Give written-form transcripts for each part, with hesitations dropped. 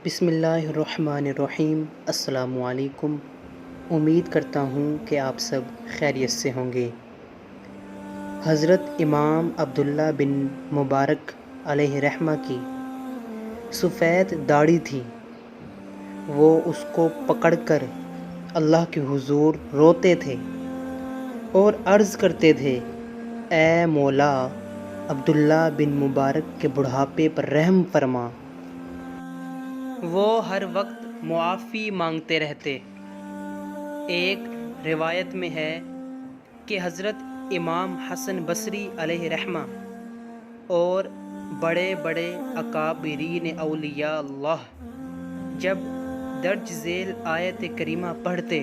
بسم اللہ الرحمن الرحیم۔ السلام علیکم۔ امید کرتا ہوں کہ آپ سب خیریت سے ہوں گے۔ حضرت امام عبداللہ بن مبارک علیہ رحمہ کی سفید داڑھی تھی۔ وہ اس کو پکڑ کر اللہ کے حضور روتے تھے اور عرض کرتے تھے، اے مولا، عبداللہ بن مبارک کے بڑھاپے پر رحم فرما۔ وہ ہر وقت معافی مانگتے رہتے۔ ایک روایت میں ہے کہ حضرت امام حسن بصری علیہ رحمہ اور بڑے بڑے اکابرین اولیاء اللہ جب درج ذیل آیت کریمہ پڑھتے،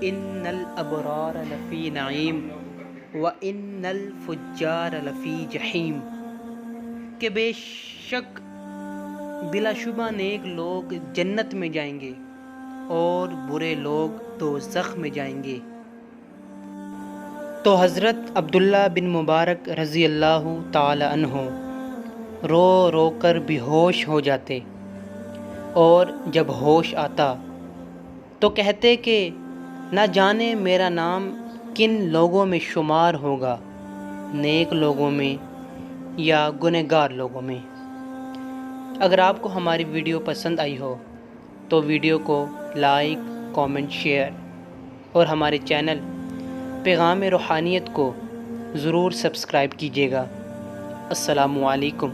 ان الابرار لفی نعیم وان الفجار لفی جحیم، کہ بے شک بلا شبہ نیک لوگ جنت میں جائیں گے اور برے لوگ دوزخ میں جائیں گے، تو حضرت عبداللہ بن مبارک رضی اللہ تعالی عنہ رو رو کر بے ہوش ہو جاتے، اور جب ہوش آتا تو کہتے کہ نہ جانے میرا نام کن لوگوں میں شمار ہوگا، نیک لوگوں میں یا گنہگار لوگوں میں۔ اگر آپ کو ہماری ویڈیو پسند آئی ہو تو ویڈیو کو لائک، کامنٹ، شیئر اور ہمارے چینل پیغام روحانیت کو ضرور سبسکرائب کیجیے گا۔ السلام علیکم۔